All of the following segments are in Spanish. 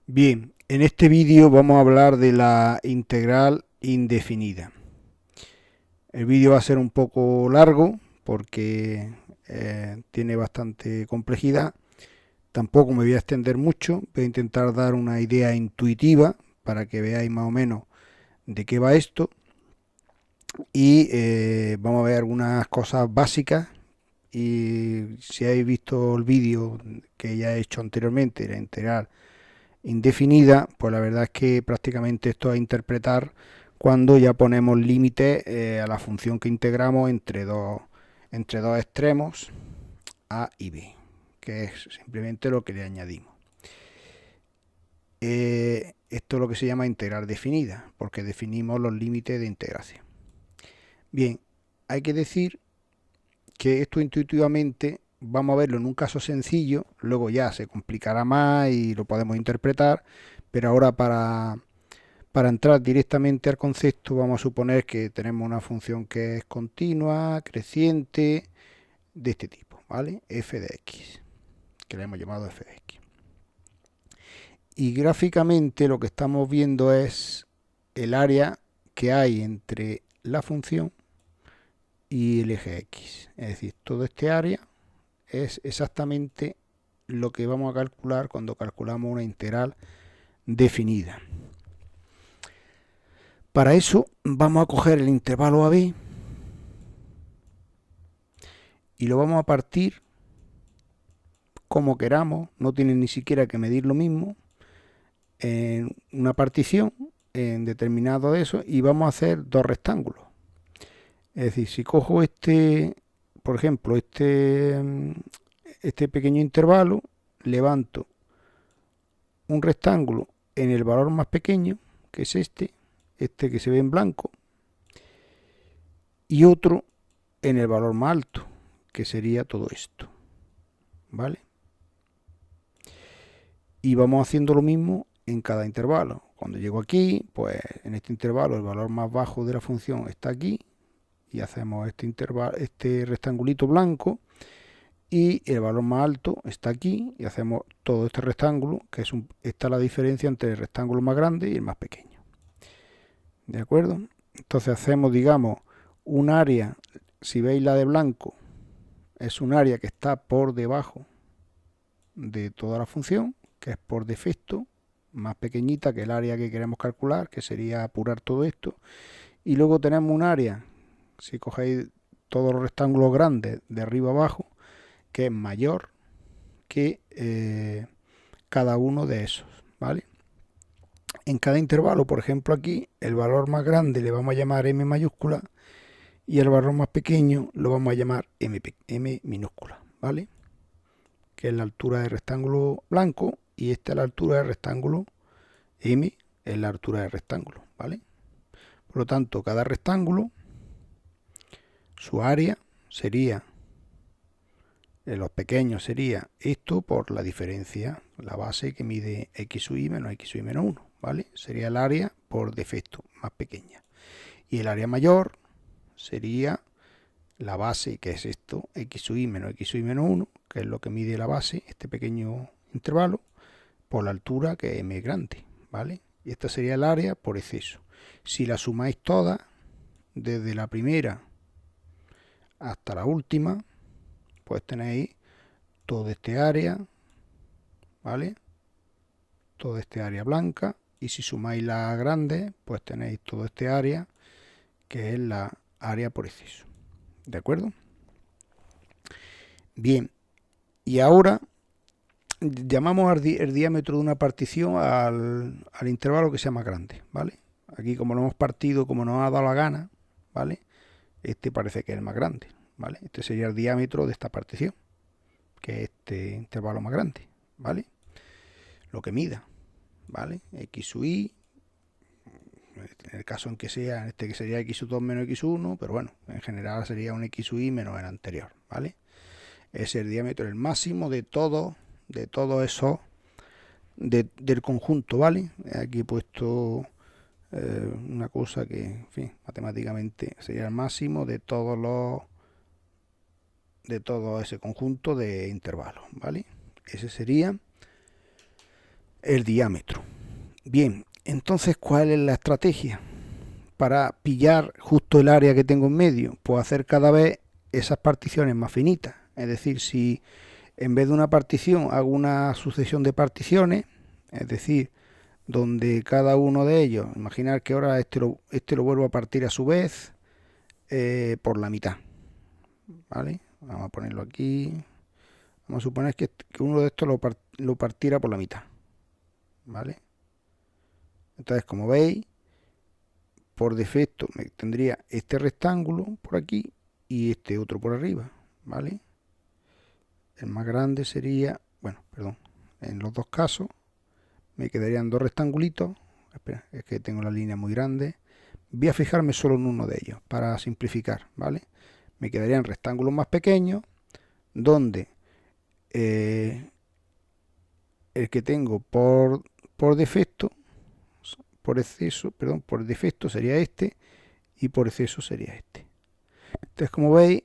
Bien, en este vídeo vamos a hablar de la integral indefinida. El vídeo va a ser un poco largo porque tiene bastante complejidad. Tampoco me voy a extender mucho, voy a intentar dar una idea intuitiva para que veáis más o menos de qué va esto. Y vamos a ver algunas cosas básicas. Y si habéis visto el vídeo que ya he hecho anteriormente, la integral indefinida, pues la verdad es que prácticamente esto es a interpretar cuando ya ponemos límite a la función que integramos entre dos extremos a y b, que es simplemente lo que le añadimos. Esto es lo que se llama integral definida, porque definimos los límites de integración. Bien, hay que decir que esto intuitivamente vamos a verlo en un caso sencillo, luego ya se complicará más y lo podemos interpretar, pero ahora para entrar directamente al concepto vamos a suponer que tenemos una función que es continua, creciente, de este tipo, ¿vale? F de x, que le hemos llamado f de x. Y gráficamente lo que estamos viendo es el área que hay entre la función y el eje x. Es decir, todo este área es exactamente lo que vamos a calcular cuando calculamos una integral definida. Para eso vamos a coger el intervalo AB y lo vamos a partir como queramos, no tiene ni siquiera que medir lo mismo, en una partición en determinado de eso, y vamos a hacer dos rectángulos. Es decir, si cojo por ejemplo, este pequeño intervalo, levanto un rectángulo en el valor más pequeño, que es este que se ve en blanco, y otro en el valor más alto, que sería todo esto, ¿vale? Y vamos haciendo lo mismo en cada intervalo. Cuando llego aquí, pues en este intervalo el valor más bajo de la función está aquí, y hacemos este rectangulito blanco, y el valor más alto está aquí, y hacemos todo este rectángulo, que es esta es la diferencia entre el rectángulo más grande y el más pequeño. ¿De acuerdo? Entonces hacemos, digamos, un área, si veis la de blanco, es un área que está por debajo de toda la función, que es por defecto más pequeñita que el área que queremos calcular, que sería apurar todo esto. Y luego tenemos un área, si cogéis todos los rectángulos grandes de arriba abajo, que es mayor que cada uno de esos, ¿vale? En cada intervalo, por ejemplo aquí, el valor más grande le vamos a llamar m mayúscula y el valor más pequeño lo vamos a llamar m minúscula, ¿vale? Que es la altura del rectángulo blanco, y esta es la altura del rectángulo m, es la altura del rectángulo, ¿vale? Por lo tanto, cada rectángulo, su área sería, en los pequeños sería esto por la diferencia, la base que mide x sub y menos x sub y menos 1, ¿vale? Sería el área por defecto más pequeña. Y el área mayor sería la base, que es esto, x sub y menos x sub y menos 1, que es lo que mide la base, este pequeño intervalo, por la altura, que es m grande, ¿vale? Y esta sería el área por exceso. Si la sumáis todas, desde la primera hasta la última, pues tenéis todo este área, ¿vale? Todo este área blanca, y si sumáis la grande, pues tenéis todo este área, que es la área por exceso. ¿De acuerdo? Bien, y ahora llamamos el diámetro de una partición al intervalo que sea más grande, ¿vale? Aquí, como lo hemos partido, como nos ha dado la gana, ¿vale? Este parece que es el más grande, ¿vale? Este sería el diámetro de esta partición, que es este intervalo más grande, ¿vale? Lo que mida, ¿vale? X sub y, en el caso en que sea, en este que sería x sub 2 menos x sub 1, pero bueno, en general sería un x sub y menos el anterior, ¿vale? Es el diámetro, el máximo de todo eso del conjunto, ¿vale? Aquí he puesto una cosa que, en fin, matemáticamente sería el máximo de todo ese conjunto de intervalos, ¿vale? Ese sería el diámetro. Bien, entonces, ¿cuál es la estrategia para pillar justo el área que tengo en medio? Pues hacer cada vez esas particiones más finitas. Es decir, si en vez de una partición hago una sucesión de particiones, es decir, donde cada uno de ellos, imaginar que ahora este lo vuelvo a partir a su vez por la mitad, ¿vale? Vamos a ponerlo aquí. Vamos a suponer que uno de estos lo partiera por la mitad, ¿vale? Entonces, como veis, por defecto me tendría este rectángulo por aquí y este otro por arriba, ¿vale? El más grande sería, bueno, perdón, en los dos casos me quedarían dos rectangulitos. Espera, es que tengo la línea muy grande. Voy a fijarme solo en uno de ellos para simplificar, ¿vale? Me quedarían rectángulos más pequeños donde el que tengo por defecto, por exceso, perdón, por defecto sería este y por exceso sería este. Entonces, como veis,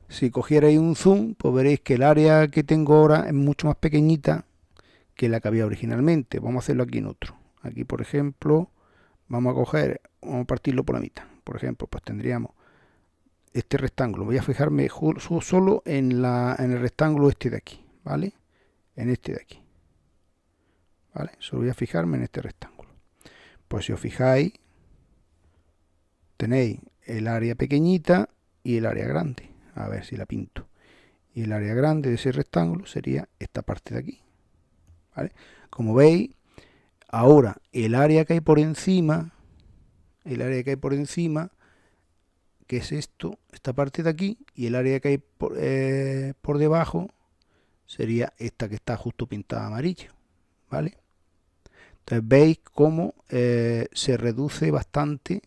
si cogierais un zoom, pues veréis que el área que tengo ahora es mucho más pequeñita que la que había originalmente. Vamos a hacerlo aquí en otro. Aquí, por ejemplo, vamos a partirlo por la mitad. Por ejemplo, pues tendríamos este rectángulo. Voy a fijarme solo en el rectángulo este de aquí, ¿vale? En este de aquí, ¿vale? Solo voy a fijarme en este rectángulo. Pues si os fijáis, tenéis el área pequeñita y el área grande. A ver si la pinto. Y el área grande de ese rectángulo sería esta parte de aquí, ¿vale? Como veis, ahora el área que hay por encima, que es esto, esta parte de aquí, y el área que hay por debajo sería esta que está justo pintada amarillo, ¿vale? Entonces veis cómo se reduce bastante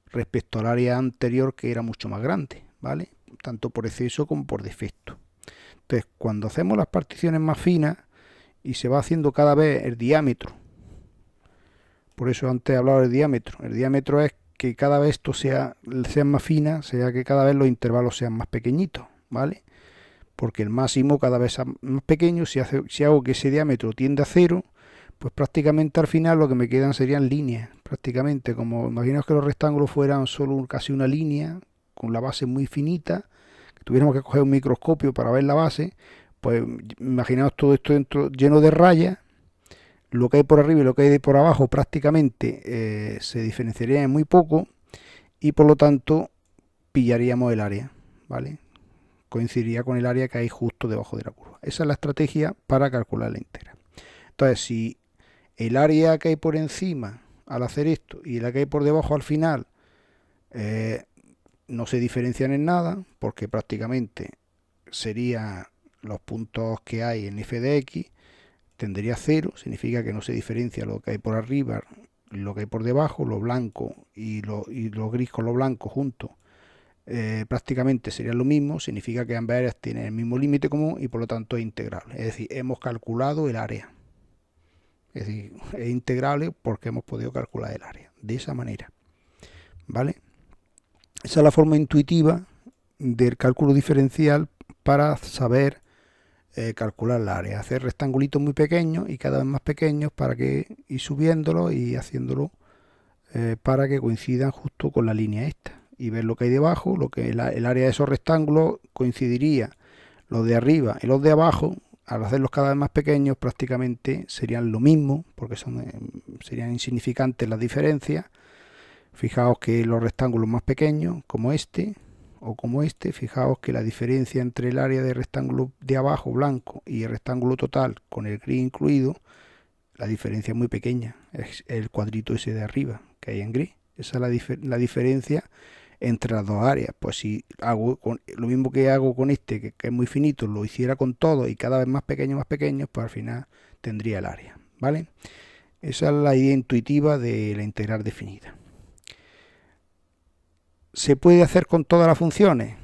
respecto al área anterior, que era mucho más grande, ¿vale? Tanto por exceso como por defecto. Entonces, cuando hacemos las particiones más finas y se va haciendo cada vez el diámetro, por eso antes he hablado del diámetro. El diámetro es que cada vez esto sea más fina, sea que cada vez los intervalos sean más pequeñitos, ¿vale? Porque el máximo cada vez es más pequeño. Si hago que ese diámetro tiende a cero, pues prácticamente al final lo que me quedan serían líneas, prácticamente, como imaginaos que los rectángulos fueran solo casi una línea, con la base muy finita, que tuviéramos que coger un microscopio para ver la base, pues imaginaos todo esto dentro lleno de rayas. Lo que hay por arriba y lo que hay por abajo prácticamente se diferenciaría en muy poco y por lo tanto pillaríamos el área, ¿vale? Coincidiría con el área que hay justo debajo de la curva. Esa es la estrategia para calcular la íntegra. Entonces, si el área que hay por encima al hacer esto y la que hay por debajo al final no se diferencian en nada, porque prácticamente serían los puntos que hay en f de x, tendría cero, significa que no se diferencia lo que hay por arriba, lo que hay por debajo, lo blanco y lo gris con lo blanco juntos. Prácticamente sería lo mismo, significa que ambas áreas tienen el mismo límite común y por lo tanto es integrable. Es decir, hemos calculado el área. Es decir, es integrable porque hemos podido calcular el área de esa manera, ¿vale? Esa es la forma intuitiva del cálculo diferencial para saber calcular la área. Hacer rectangulitos muy pequeños y cada vez más pequeños para que ir subiéndolo y haciéndolo para que coincidan justo con la línea esta. Y ver lo que hay debajo, lo que el área de esos rectángulos coincidiría los de arriba y los de abajo. Al hacerlos cada vez más pequeños prácticamente serían lo mismo, porque serían insignificantes las diferencias. Fijaos que los rectángulos más pequeños, como este o como este, fijaos que la diferencia entre el área de rectángulo de abajo blanco y el rectángulo total con el gris incluido, la diferencia es muy pequeña, es el cuadrito ese de arriba que hay en gris. Esa es la diferencia entre las dos áreas. Pues si hago lo mismo que hago con este, que es muy finito, lo hiciera con todo y cada vez más pequeño, pues al final tendría el área, ¿vale? Esa es la idea intuitiva de la integral definida. ¿Se puede hacer con todas las funciones?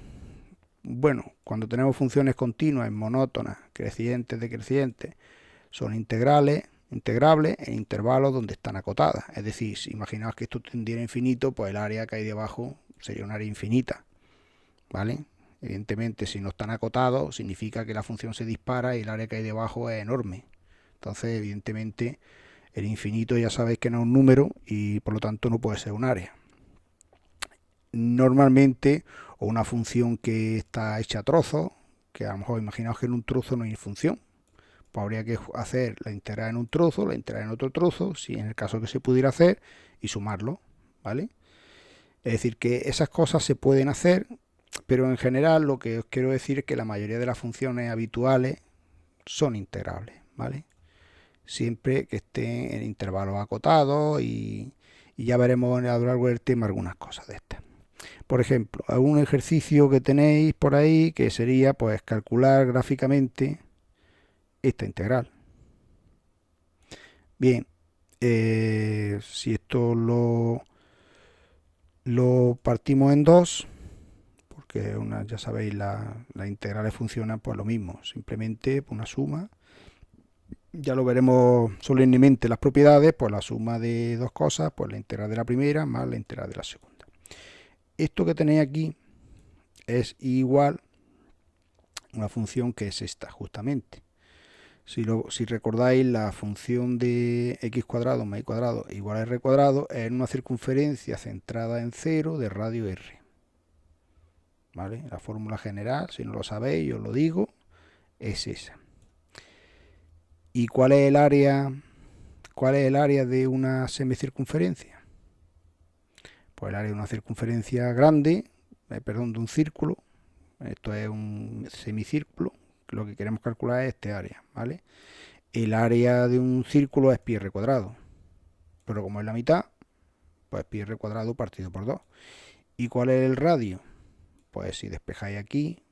Bueno, cuando tenemos funciones continuas, monótonas, crecientes, decrecientes, son integrables en intervalos donde están acotadas. Es decir, si imaginaos que esto tendiera a infinito, pues el área que hay debajo sería un área infinita, ¿vale? Evidentemente, si no están acotados, significa que la función se dispara y el área que hay debajo es enorme. Entonces, evidentemente, El infinito ya sabéis que no es un número y por lo tanto no puede ser un área. Normalmente, o una función que está hecha a trozos, que a lo mejor imaginaos que en un trozo no hay función, pues habría que hacer la integral en un trozo, la integral en otro trozo, si en el caso que se pudiera hacer, y sumarlo, ¿vale? Es decir, que esas cosas se pueden hacer, pero en general lo que os quiero decir es que la mayoría de las funciones habituales son integrables, ¿vale? Siempre que estén en intervalos acotados y ya veremos a lo largo del tema algunas cosas de estas. Por ejemplo, algún ejercicio que tenéis por ahí que sería pues calcular gráficamente esta integral. Bien, si esto lo partimos en dos, porque ya sabéis, las integrales funcionan pues lo mismo, simplemente una suma. Ya lo veremos solemnemente las propiedades, pues la suma de dos cosas, pues la integral de la primera más la integral de la segunda. Esto que tenéis aquí es igual a una función que es esta, justamente. Si recordáis, la función de x cuadrado más y cuadrado igual a r cuadrado es una circunferencia centrada en 0 de radio r. ¿Vale? La fórmula general, si no lo sabéis, os lo digo, es esa. ¿Y cuál es el área? ¿Cuál es el área de una semicircunferencia? Pues el área de una circunferencia grande, de un círculo. Esto es un semicírculo. Lo que queremos calcular es este área, ¿vale? El área de un círculo es pi r cuadrado. Pero como es la mitad, pues pi r cuadrado partido por 2. ¿Y cuál es el radio? Pues si despejáis aquí,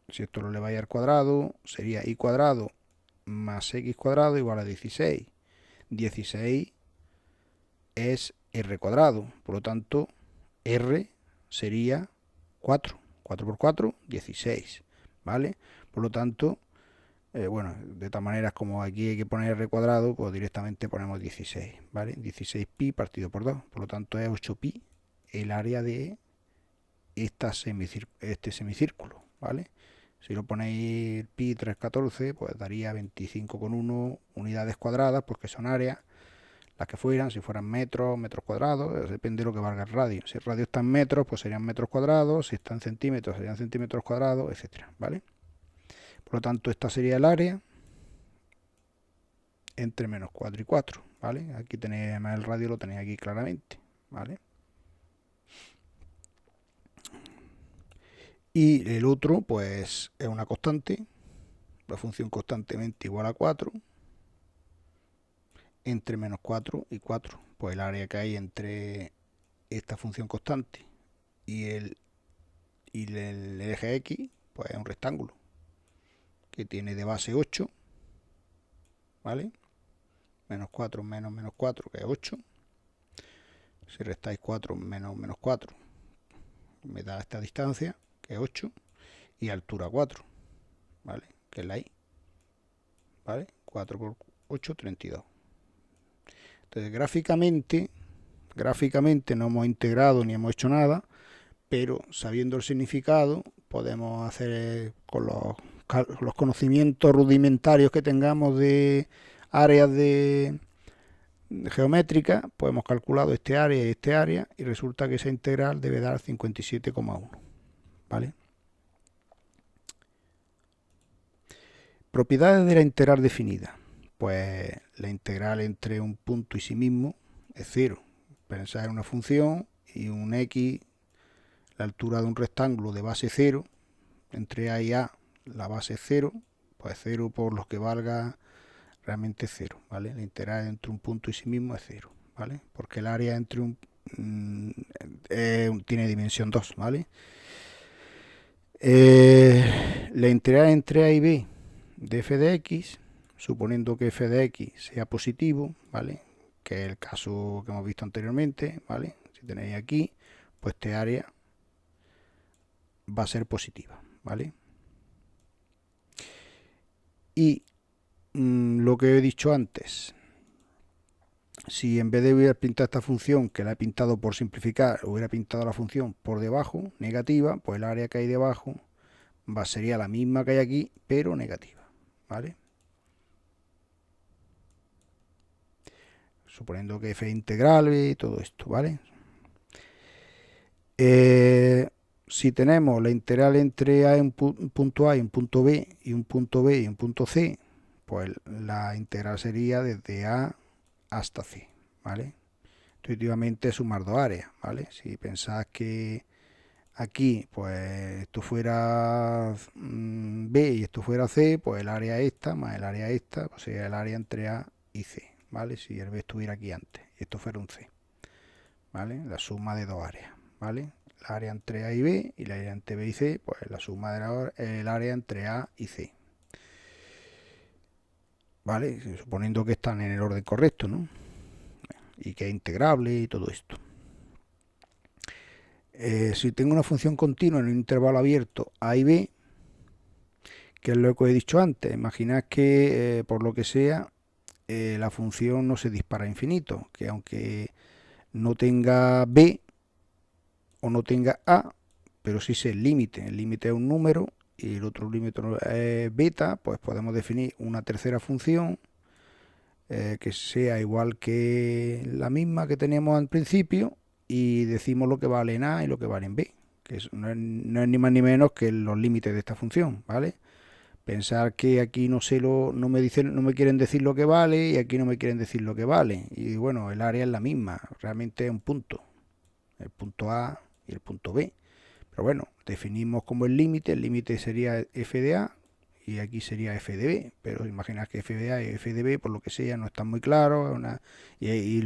si esto lo eleváis al cuadrado, sería y cuadrado más x cuadrado igual a 16. 16 es r cuadrado, por lo tanto r sería 4. 4 por 4, 16, ¿vale? Por lo tanto, bueno, de tal manera como aquí hay que poner r cuadrado, pues directamente ponemos 16, ¿vale? 16 pi partido por 2, por lo tanto es 8 pi el área de este semicírculo, ¿vale? Si lo ponéis pi 314, pues daría 25,1 unidades cuadradas, porque son áreas, las que fueran, si fueran metros, metros cuadrados, depende de lo que valga el radio. Si el radio está en metros, pues serían metros cuadrados, si está en centímetros, serían centímetros cuadrados, etcétera, ¿vale? Por lo tanto, esta sería el área entre menos 4 y 4, ¿vale? Aquí tenéis, además el radio lo tenéis aquí claramente, ¿vale? Y el otro, pues, es una constante, la función constantemente igual a 4, entre menos 4 y 4. Pues el área que hay entre esta función constante y el eje X, pues es un rectángulo que tiene de base 8, ¿vale? Menos 4 menos menos 4, que es 8. Si restáis 4 menos menos 4, me da esta distancia, que es 8, y altura 4, ¿vale? Que es la Y, ¿vale? 4 por 8, 32. Entonces, gráficamente no hemos integrado ni hemos hecho nada, pero sabiendo el significado, podemos hacer con los conocimientos rudimentarios que tengamos de áreas de geométrica, pues hemos calculado este área y resulta que esa integral debe dar 57,1, ¿vale? Propiedades de la integral definida. Pues la integral entre un punto y sí mismo es 0. Pensad en una función y un x, la altura de un rectángulo de base 0, entre a y a la base es 0, pues 0 por lo que valga realmente 0, ¿vale? La integral entre un punto y sí mismo es 0, ¿vale? Porque el área entre tiene dimensión 2, ¿vale? La integral entre a y b de f de x, suponiendo que f de x sea positivo, ¿vale? Que es el caso que hemos visto anteriormente, ¿vale? Si tenéis aquí, pues este área va a ser positiva, ¿vale? Y lo que he dicho antes, si en vez de hubiera pintado esta función, que la he pintado por simplificar, hubiera pintado la función por debajo, negativa, pues el área que hay debajo sería la misma que hay aquí, pero negativa, ¿vale? suponiendo que f es integrable y todo esto, ¿vale? Si tenemos la integral entre a un punto A y un punto B, y un punto B y un punto C, pues la integral sería desde A hasta C, ¿vale? Intuitivamente sumar dos áreas, ¿vale? Si pensás que aquí, pues esto fuera B y esto fuera C, pues el área esta más el área esta, pues sería el área entre A y C, ¿vale? Si el B estuviera aquí antes y esto fuera un C, ¿vale? La suma de dos áreas, ¿vale? La área entre A y B y la área entre B y C, pues la suma del área entre A y C, ¿vale? Suponiendo que están en el orden correcto, ¿no? Y que es integrable y todo esto. Si tengo una función continua en un intervalo abierto A y B, que es lo que he dicho antes, imaginad que por lo que sea la función no se dispara a infinito, que aunque no tenga B o no tenga A, pero sí sé el límite es un número y el otro límite es beta, pues podemos definir una tercera función que sea igual que la misma que teníamos al principio y decimos lo que vale en A y lo que vale en B, que no es ni más ni menos que los límites de esta función, ¿vale? Pensar que aquí no me quieren decir lo que vale y aquí no me quieren decir lo que vale. Y bueno, el área es la misma, realmente es un punto, el punto A y el punto B. Pero bueno, definimos como el límite sería f de A y aquí sería f de B, pero imaginad que f de A y f de B, por lo que sea, no están muy claros y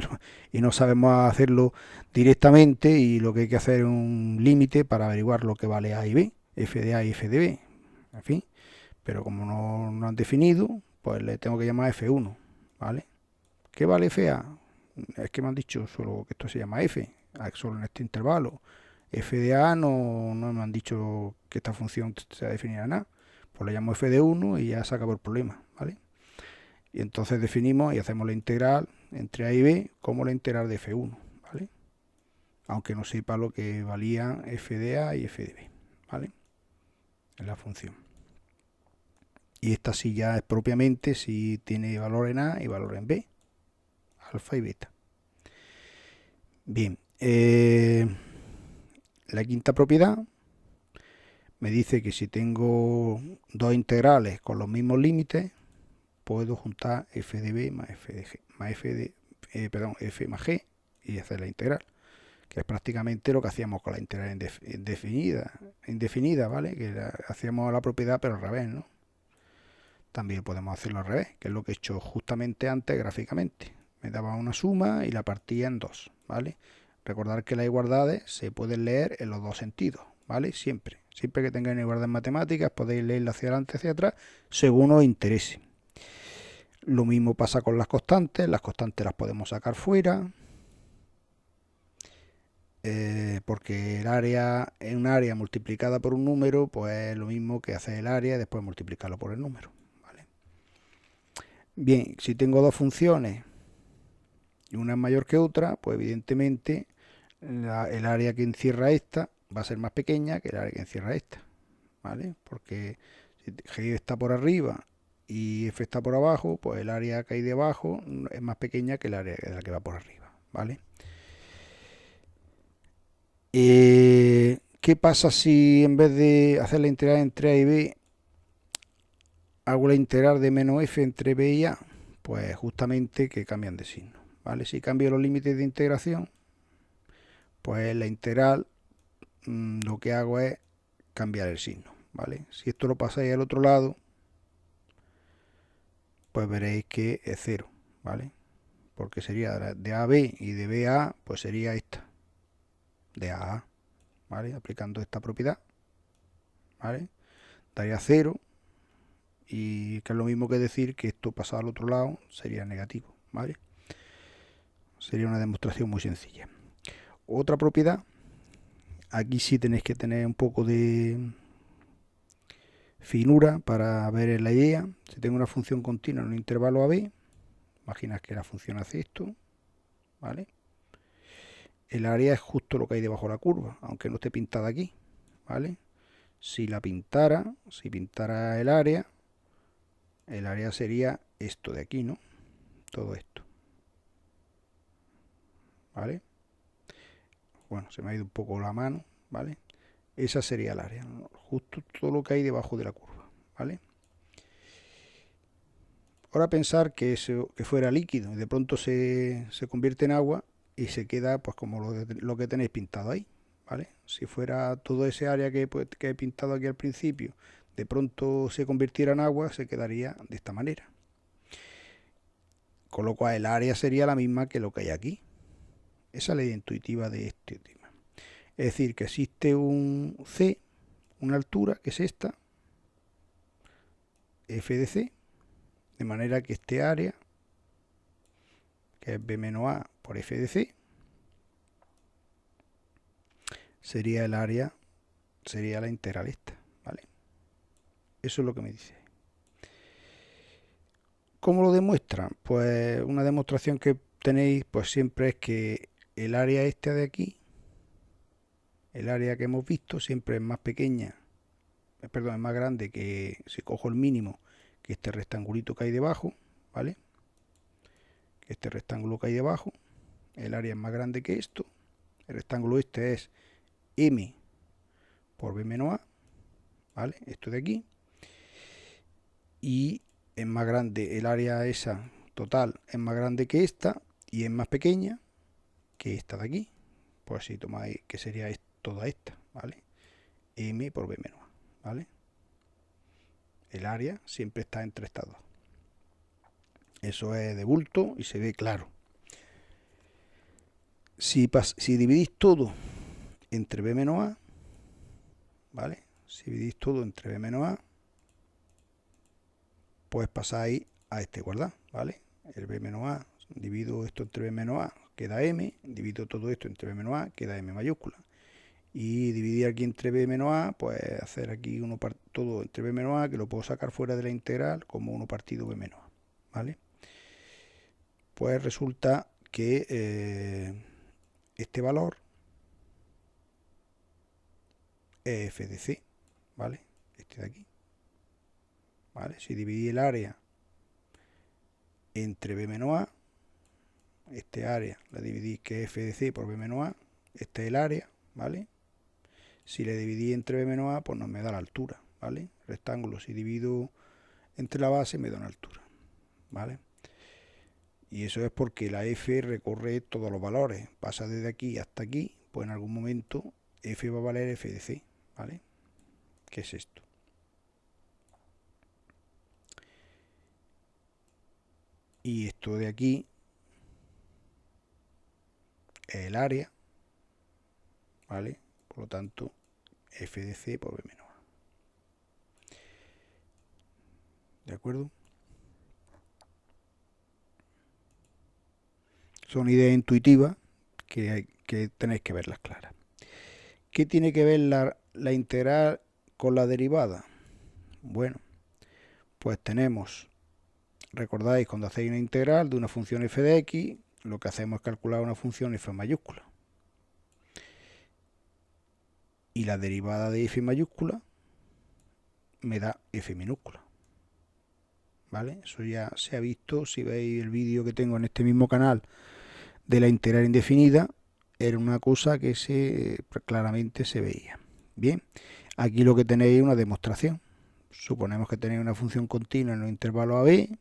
no sabemos hacerlo directamente y lo que hay que hacer es un límite para averiguar lo que vale A y B, f de A y f de B, en fin. Pero como no han definido, pues le tengo que llamar F1, ¿vale? ¿Qué vale FA? Es que me han dicho solo que esto se llama F, solo en este intervalo. F de A no me han dicho que esta función sea definida nada. Pues le llamo F de 1 y ya se acabó el problema, ¿vale? Y entonces definimos y hacemos la integral entre A y B como la integral de F1, ¿vale? Aunque no sepa lo que valía F de A y F de B, ¿vale? En la función. Y esta sí ya es propiamente si tiene valor en A y valor en B, alfa y beta. Bien, la quinta propiedad me dice que si tengo dos integrales con los mismos límites, puedo juntar f de b más f de g, más f más g y hacer la integral, que es prácticamente lo que hacíamos con la integral indefinida, ¿vale? Que hacíamos la propiedad pero al revés, ¿no? También podemos hacerlo al revés, que es lo que he hecho justamente antes gráficamente. Me daba una suma y la partía en dos, ¿vale? Recordar que las igualdades se pueden leer en los dos sentidos, ¿vale? Siempre que tengáis igualdad en matemáticas podéis leerla hacia adelante, hacia atrás, según os interese. Lo mismo pasa con las constantes las podemos sacar fuera, porque el área en un área multiplicada por un número, pues es lo mismo que hacer el área y después multiplicarlo por el número. Bien, si tengo dos funciones y una es mayor que otra, pues evidentemente el área que encierra esta va a ser más pequeña que el área que encierra esta, ¿vale? Porque si G está por arriba y F está por abajo, pues el área que hay debajo es más pequeña que el área de la que va por arriba, ¿vale? ¿Qué pasa si en vez de hacer la integral entre A y B hago la integral de menos f entre b y a? Pues justamente que cambian de signo, ¿vale? Si cambio los límites de integración, pues la integral lo que hago es cambiar el signo, ¿vale? Si esto lo pasáis al otro lado, pues veréis que es 0, ¿vale? Porque sería de a a b y de b a a, pues sería esta, de a a, ¿vale? Aplicando esta propiedad, ¿vale? Daría 0 y que es lo mismo que decir que esto pasado al otro lado sería negativo, ¿vale? Sería una demostración muy sencilla. Otra propiedad, aquí sí tenéis que tener un poco de finura para ver la idea. Si tengo una función continua en un intervalo AB, imaginad que la función hace esto, ¿vale? El área es justo lo que hay debajo de la curva, aunque no esté pintada aquí, ¿vale? Si pintara el área sería esto de aquí, ¿no? Todo esto, ¿vale? Bueno, se me ha ido un poco la mano, ¿vale? Esa sería el área, ¿no? Justo todo lo que hay debajo de la curva, ¿vale? Ahora pensar que eso que fuera líquido y de pronto se convierte en agua y se queda pues como lo que tenéis pintado ahí, ¿vale? Si fuera todo ese área que he pintado aquí al principio, de pronto se convirtiera en agua, se quedaría de esta manera. Con lo cual el área sería la misma que lo que hay aquí. Esa es la idea intuitiva de este tema. Es decir, que existe un C, una altura, que es esta, f de c, de manera que este área, que es b menos a por f de c, sería el área, sería la integral esta, ¿vale? Eso es lo que me dice. ¿Cómo lo demuestran? Pues una demostración que tenéis pues siempre es que el área esta de aquí, el área que hemos visto, siempre es más pequeña, perdón, es más grande que si cojo el mínimo que este rectangulito que hay debajo, ¿vale? Que este rectángulo que hay debajo, el área es más grande que esto. El rectángulo este es m por b menos a, ¿vale? Esto de aquí. Y es más grande, el área esa total es más grande que esta y es más pequeña que esta de aquí. Pues si tomáis que sería toda esta, ¿vale? M por b menos a, ¿vale? El área siempre está entre estas dos. Eso es de bulto y se ve claro. Si dividís todo entre b menos a, ¿vale? Si dividís todo entre b menos a, pues pasáis a esta igualdad, ¿vale? El b menos a, divido esto entre b menos a, queda m, divido todo esto entre b menos a, queda m mayúscula. Y dividir aquí entre b menos a, pues hacer aquí todo entre b menos a, que lo puedo sacar fuera de la integral como 1 partido b menos a, ¿vale? Pues resulta que este valor es f de c, ¿vale? Este de aquí, ¿vale? Si dividí el área entre b menos a, este área la dividí que es f de c por b menos a, este es el área, ¿vale? Si le dividí entre b menos a, pues no me da la altura, ¿vale? Rectángulo, si divido entre la base, me da una altura, ¿vale? Y eso es porque la f recorre todos los valores, pasa desde aquí hasta aquí, pues en algún momento f va a valer f de c, ¿vale? ¿Qué es esto? Y esto de aquí es el área, ¿vale? Por lo tanto, f de c por b menos a. ¿De acuerdo? Son ideas intuitivas que tenéis que verlas claras. ¿Qué tiene que ver la integral con la derivada? Bueno, pues tenemos, recordáis, cuando hacéis una integral de una función f de x, lo que hacemos es calcular una función f mayúscula. Y la derivada de f mayúscula me da f minúscula. ¿Vale? Eso ya se ha visto, si veis el vídeo que tengo en este mismo canal de la integral indefinida, era una cosa que claramente se veía. Bien, aquí lo que tenéis es una demostración. Suponemos que tenéis una función continua en los intervalos a b,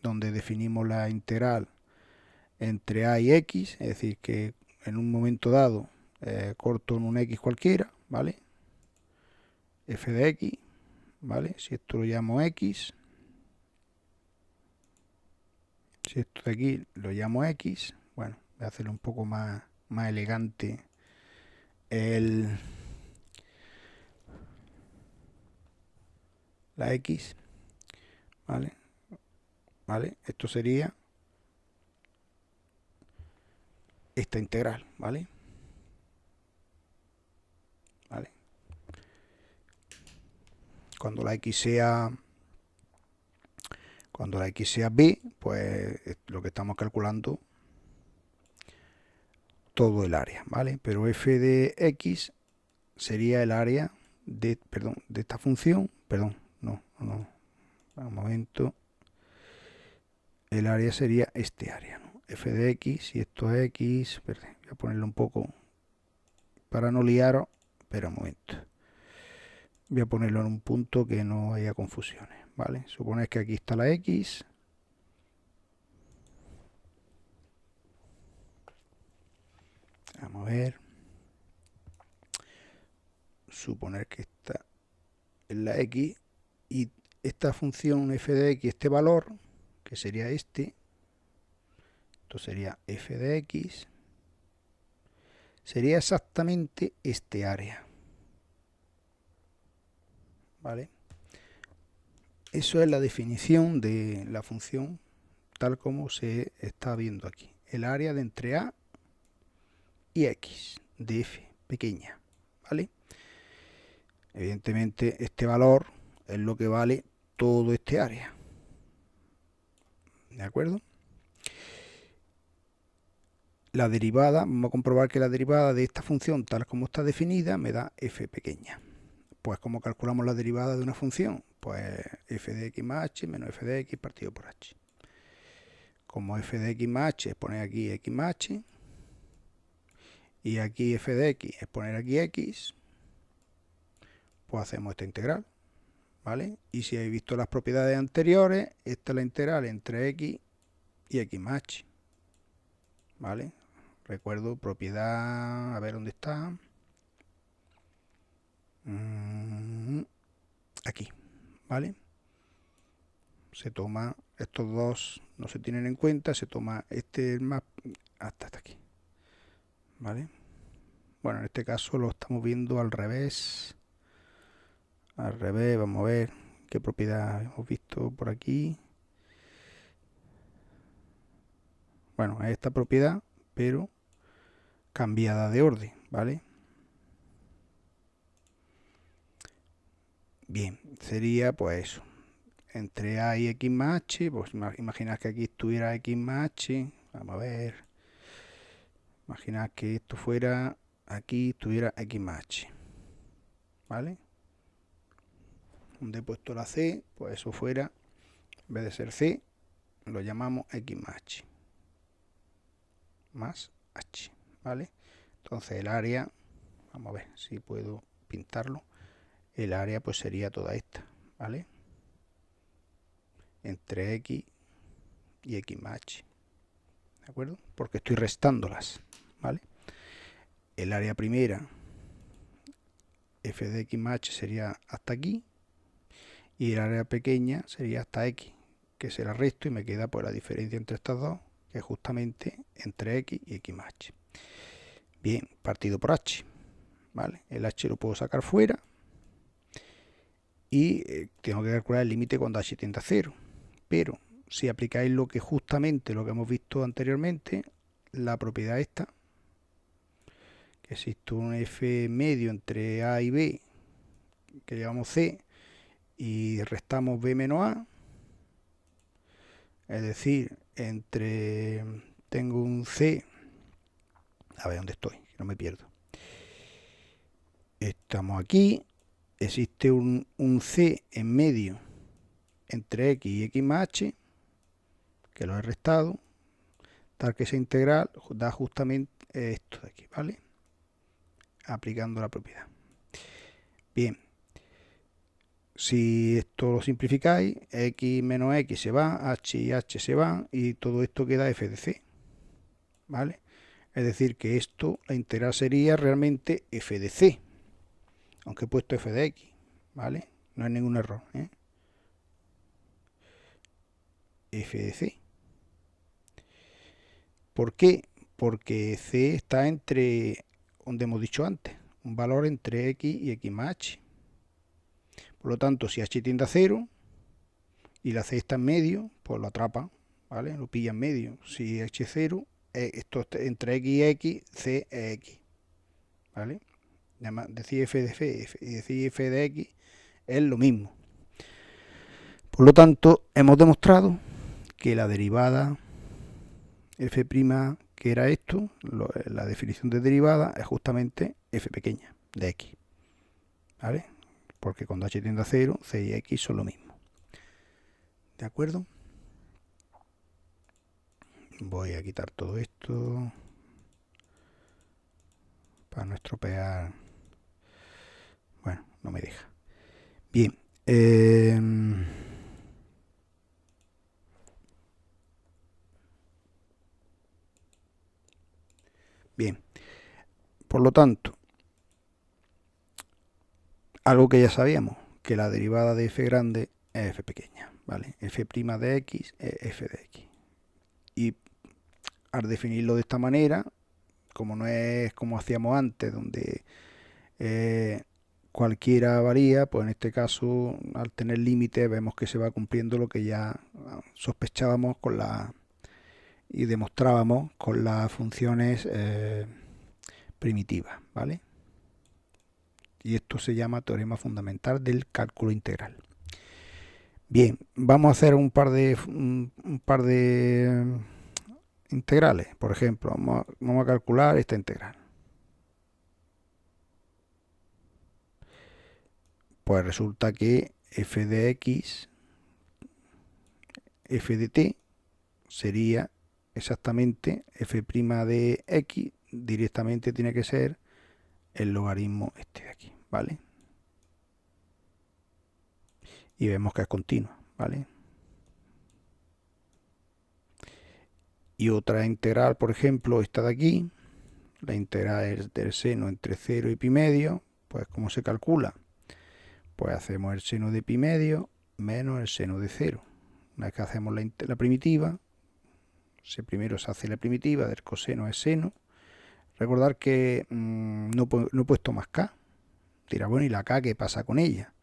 donde definimos la integral entre a y x, es decir, que en un momento dado corto en un x cualquiera, ¿vale? F de x, ¿vale? Si esto lo llamo x, si esto de aquí lo llamo x, bueno, voy a hacerlo un poco más elegante la x, ¿vale? ¿Vale? Esto sería esta integral, ¿vale? ¿Vale? Cuando la x sea b, pues lo que estamos calculando todo el área, ¿vale? Pero f de x sería el área de esta función, un momento, el área sería este área, ¿no? F de x, si esto es x, Voy a ponerlo un poco para no liaros, pero un momento. Voy a ponerlo en un punto que no haya confusiones, ¿vale? Suponéis que aquí está la X. Vamos a ver. Suponer que esta es la X y esta función f de x, este valor, que sería este, esto sería f de x, sería exactamente este área, ¿vale? Eso es la definición de la función tal como se está viendo aquí. El área de entre a y x de f pequeña, ¿vale? Evidentemente este valor es lo que vale todo este área, ¿de acuerdo? La derivada, vamos a comprobar que la derivada de esta función tal como está definida me da f pequeña. Pues ¿cómo calculamos la derivada de una función? Pues f de x más h menos f de x partido por h. Como f de x más h es poner aquí x más h, y aquí f de x es poner aquí x, pues hacemos esta integral, ¿vale? Y si habéis visto las propiedades anteriores, esta es la integral entre x y x más h, ¿vale? Recuerdo propiedad, a ver dónde está. Aquí, ¿vale? Se toma, estos dos no se tienen en cuenta, se toma este más hasta aquí, ¿vale? Bueno, en este caso lo estamos viendo al revés. Al revés, vamos a ver qué propiedad hemos visto por aquí. Bueno, es esta propiedad, pero cambiada de orden, ¿vale? Bien, sería pues eso. Entre a y x más h, pues imaginad que aquí estuviera x más h. Vamos a ver. Imaginad que esto fuera, aquí estuviera x más h, ¿vale? Donde he puesto la c, pues eso fuera, en vez de ser c, lo llamamos x más h. Más h, ¿vale? Entonces el área, vamos a ver si puedo pintarlo. El área pues sería toda esta, ¿vale? Entre x y x más h, ¿de acuerdo? Porque estoy restándolas, ¿vale? El área primera, f de x más h sería hasta aquí, y el área pequeña sería hasta x, que será resto, y me queda pues la diferencia entre estas dos, que es justamente entre x y x más h. Bien, partido por h, ¿vale? El h lo puedo sacar fuera, y tengo que calcular el límite cuando h tiende a 0, pero si aplicáis lo que justamente lo que hemos visto anteriormente, la propiedad esta, que existe un f medio entre a y b, que llamamos c, y restamos b menos a, es decir, tengo un c, a ver dónde estoy, que no me pierdo. Estamos aquí, existe un c en medio entre x y x más h, que lo he restado, tal que esa integral da justamente esto de aquí, ¿vale? Aplicando la propiedad. Bien, si esto lo simplificáis, x menos x se va, h y h se van, y todo esto queda f de c, ¿vale? Es decir, que esto, la integral sería realmente f de c, aunque he puesto f de x, ¿vale? No hay ningún error, ¿eh? F de c. ¿Por qué? Porque c está entre, donde hemos dicho antes, un valor entre x y x más h. Por lo tanto, si h tiende a 0 y la c está en medio, pues lo atrapa, ¿vale? Lo pilla en medio. Si h es 0, esto entre x y x, c es x, ¿vale? Decir f de f y decir f de x es lo mismo. Por lo tanto, hemos demostrado que la derivada f', que era esto, la definición de derivada es justamente f pequeña de x, ¿vale? Porque cuando h tiende a 0, c y x son lo mismo. ¿De acuerdo? Voy a quitar todo esto. para no estropear. Bueno, no me deja. Bien. Bien. Por lo tanto, algo que ya sabíamos, que la derivada de f grande es f pequeña, ¿vale? F' de x es f de x. Y al definirlo de esta manera, como no es como hacíamos antes, donde cualquiera varía, pues en este caso, al tener límites, vemos que se va cumpliendo lo que ya sospechábamos con y demostrábamos con las funciones primitivas, ¿vale? Y esto se llama teorema fundamental del cálculo integral. Bien, vamos a hacer un par de integrales. Por ejemplo, vamos a calcular esta integral. Pues resulta que f de x, f de t, sería exactamente f' de x, directamente tiene que ser el logaritmo este de aquí, ¿vale? Y vemos que es continua, ¿vale? Y otra integral, por ejemplo, esta de aquí, la integral es del seno entre 0 y pi medio, pues ¿cómo se calcula? Pues hacemos el seno de pi medio menos el seno de 0. Una vez que hacemos la primitiva, primero se hace la primitiva del coseno es seno. Recordar que no he puesto más k. Dirá, bueno, ¿y la k qué pasa con ella?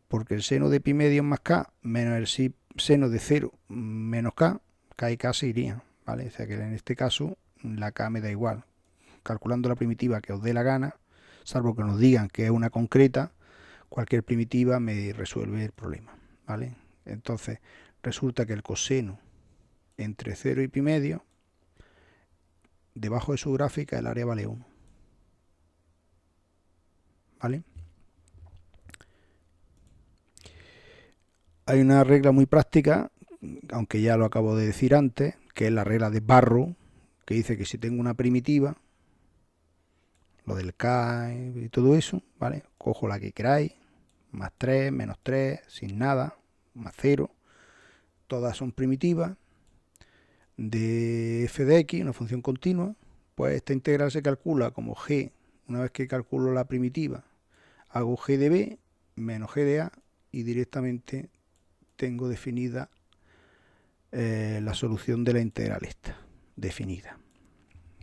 Porque el seno de pi medio más k menos el seno de 0 menos k, k y k se irían, ¿vale? O sea que en este caso la k me da igual. Calculando la primitiva que os dé la gana, salvo que nos digan que es una concreta, cualquier primitiva me resuelve el problema, ¿vale? Entonces resulta que el coseno entre 0 y pi medio, debajo de su gráfica el área vale 1, ¿vale? Hay una regla muy práctica, aunque ya lo acabo de decir antes, que es la regla de Barrow, que dice que si tengo una primitiva, lo del k y todo eso, ¿vale? Cojo la que queráis, más 3, menos 3, sin nada, más 0, todas son primitivas, de f de x, una función continua, pues esta integral se calcula como g, una vez que calculo la primitiva, hago g de b menos g de a y directamente tengo definida la solución de la integral esta, definida.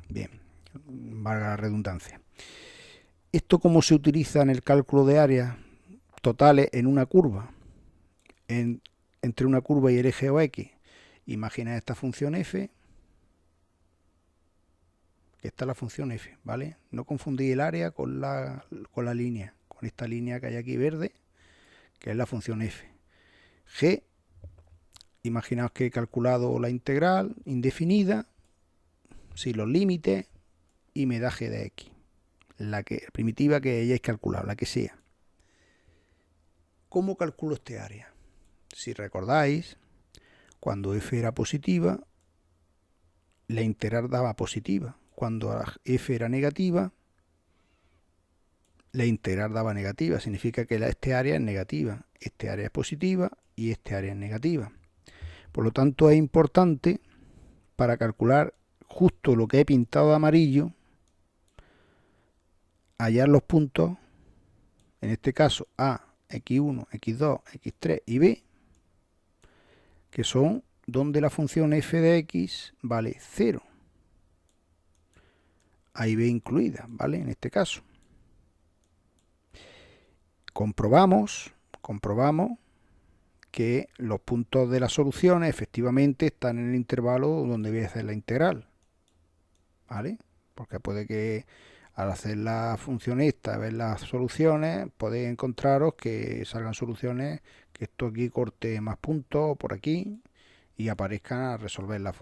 Bien, valga la redundancia. ¿Esto cómo se utiliza en el cálculo de áreas totales en una curva? Entre una curva y el eje o x. Imagina esta función f, que esta es la función f, ¿vale? No confundí el área con la línea, con esta línea que hay aquí verde, que es la función f. G, imaginaos que he calculado la integral indefinida, sin los límites, y me da g de x, la primitiva que hayáis calculado, la que sea. ¿Cómo calculo este área? Si recordáis, cuando f era positiva, la integral daba positiva. Cuando f era negativa, la integral daba negativa. Significa que este área es negativa, este área es positiva y este área es negativa. Por lo tanto, es importante para calcular justo lo que he pintado de amarillo, hallar los puntos, en este caso A, x1, x2, x3 y b, que son donde la función f de x vale 0. A y b incluida, ¿vale? En este caso. Comprobamos que los puntos de las soluciones efectivamente están en el intervalo donde voy a hacer la integral, ¿vale? Porque puede que al hacer la función esta, ver las soluciones, podéis encontraros que salgan soluciones que esto aquí corte más puntos por aquí y aparezcan a resolver la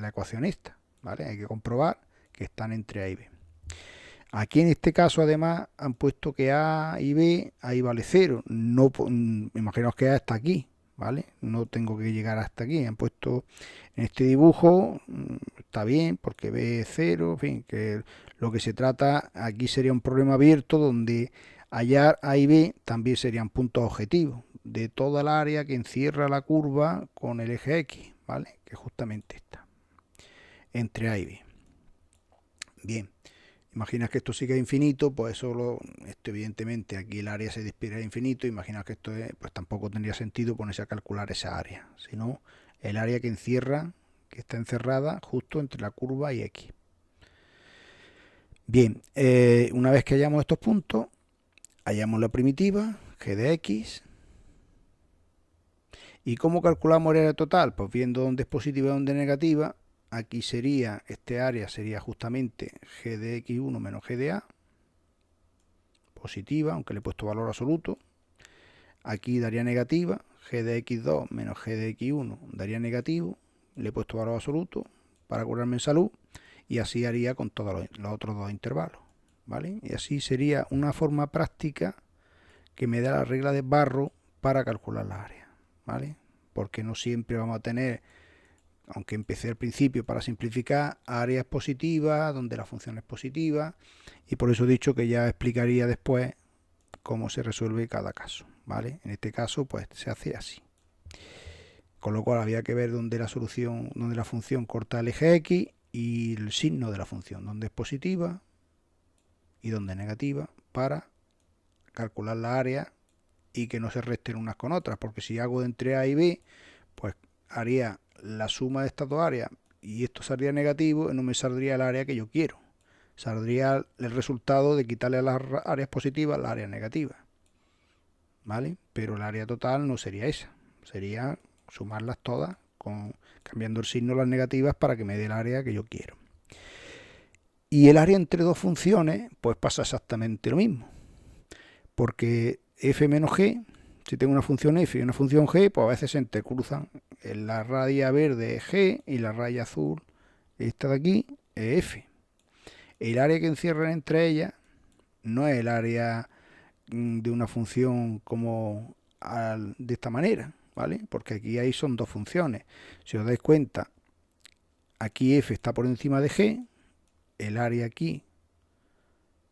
ecuación esta, ¿vale? Hay que comprobar que están entre A y B. Aquí en este caso además han puesto que A y B, ahí vale 0. No, imaginaos que A está aquí, ¿vale? No tengo que llegar hasta aquí. Han puesto en este dibujo, está bien porque B es 0, en fin, que lo que se trata aquí sería un problema abierto donde hallar A y B también serían puntos objetivos de toda el área que encierra la curva con el eje X, ¿vale? Que justamente está entre A y B. Bien, imaginas que esto sigue infinito, pues esto evidentemente aquí el área se despide a infinito, imaginas que esto es, pues tampoco tendría sentido ponerse a calcular esa área, sino el área que encierra, que está encerrada justo entre la curva y X. Bien, una vez que hayamos estos puntos, hallamos la primitiva, g de x. ¿Y cómo calculamos el área total? Pues viendo dónde es positiva y dónde es negativa. Aquí sería, este área sería justamente g de x1 menos g de a, positiva, aunque le he puesto valor absoluto. Aquí daría negativa, g de x2 menos g de x1 daría negativo, le he puesto valor absoluto para curarme en salud, y así haría con todos los otros dos intervalos, ¿vale? Y así sería una forma práctica que me da la regla de Barrow para calcular la área, ¿vale? Porque no siempre vamos a tener, aunque empecé al principio para simplificar, áreas positivas donde la función es positiva, y por eso he dicho que ya explicaría después cómo se resuelve cada caso, ¿vale? En este caso pues se hace así, con lo cual había que ver dónde la solución, donde la función corta el eje X y el signo de la función, donde es positiva y donde es negativa, para calcular la área y que no se resten unas con otras, porque si hago de entre A y B, pues haría la suma de estas dos áreas y esto saldría negativo y no me saldría el área que yo quiero. Saldría el resultado de quitarle a las áreas positivas la área negativa, ¿vale? Pero el área total no sería esa, sería sumarlas todas cambiando el signo de las negativas para que me dé el área que yo quiero. Y el área entre dos funciones, pues pasa exactamente lo mismo, porque f menos g, si tengo una función f y una función g, pues a veces se entrecruzan. La raya verde es g y la raya azul, esta de aquí, es f. El área que encierran entre ellas no es el área de una función como de esta manera, ¿vale? Porque aquí ahí son dos funciones. Si os dais cuenta, aquí f está por encima de g, el área aquí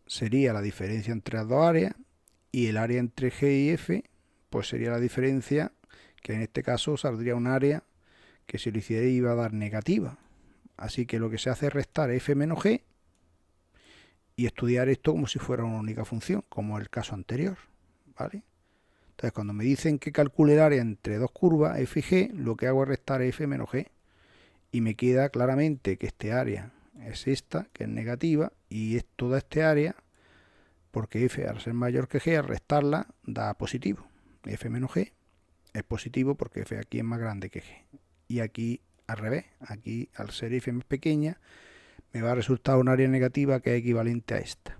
sería la diferencia entre las dos áreas, y el área entre g y f pues sería la diferencia, que en este caso saldría un área que si lo hiciera iba a dar negativa. Así que lo que se hace es restar f menos g y estudiar esto como si fuera una única función, como el caso anterior, ¿vale? Entonces cuando me dicen que calcule el área entre dos curvas f y g, lo que hago es restar f menos g y me queda claramente que este área es esta, que es negativa, y es toda este área, porque f al ser mayor que g, al restarla da positivo. F menos g es positivo porque f aquí es más grande que g. Y aquí al revés, aquí al ser f más pequeña, me va a resultar un área negativa que es equivalente a esta.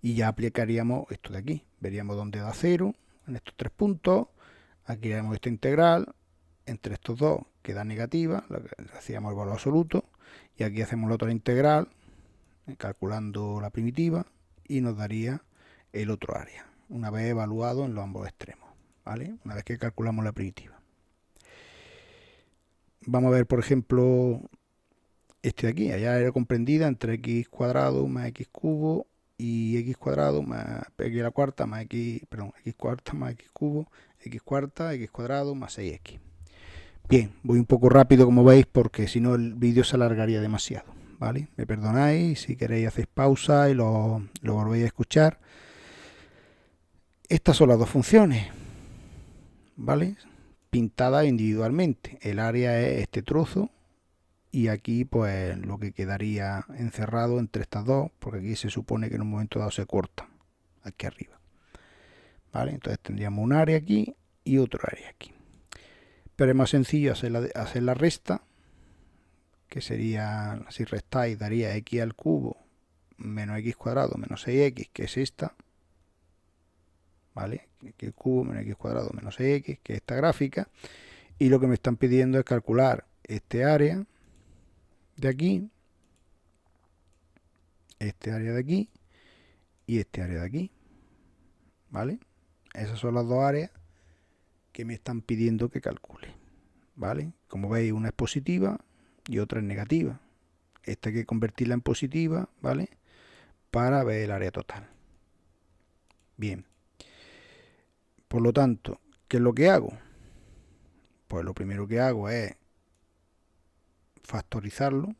Y ya aplicaríamos esto de aquí. Veríamos dónde da 0 en estos tres puntos. Aquí haríamos esta integral entre estos dos que da negativa, hacíamos el valor absoluto, y aquí hacemos la otra integral calculando la primitiva y nos daría el otro área, una vez evaluado en los ambos extremos, ¿vale? Una vez que calculamos la primitiva. Vamos a ver, por ejemplo, este de aquí, allá era comprendida entre x cuadrado más x cubo y x cuadrado más x a la cuarta más x, perdón, x cuarta más x cubo, x cuarta, x cuadrado más 6x. Bien, voy un poco rápido como veis porque si no el vídeo se alargaría demasiado, ¿vale? Me perdonáis, si queréis hacéis pausa y lo volvéis a escuchar. Estas son las dos funciones, ¿vale? Pintadas individualmente. El área es este trozo y aquí pues lo que quedaría encerrado entre estas dos, porque aquí se supone que en un momento dado se corta, aquí arriba, ¿vale? Entonces tendríamos un área aquí y otro área aquí. Pero es más sencillo hacer la resta, que sería, si restáis, daría x al cubo menos x cuadrado menos 6x, que es esta, ¿vale? X cubo menos x cuadrado menos 6x, que es esta gráfica, y lo que me están pidiendo es calcular este área de aquí, este área de aquí y este área de aquí, ¿vale? Esas son las dos áreas que me están pidiendo que calcule, ¿vale? Como veis, una es positiva y otra en negativa. Esta hay que convertirla en positiva, ¿vale? Para ver el área total. Bien. Por lo tanto, ¿qué es lo que hago? Pues lo primero que hago es factorizarlo.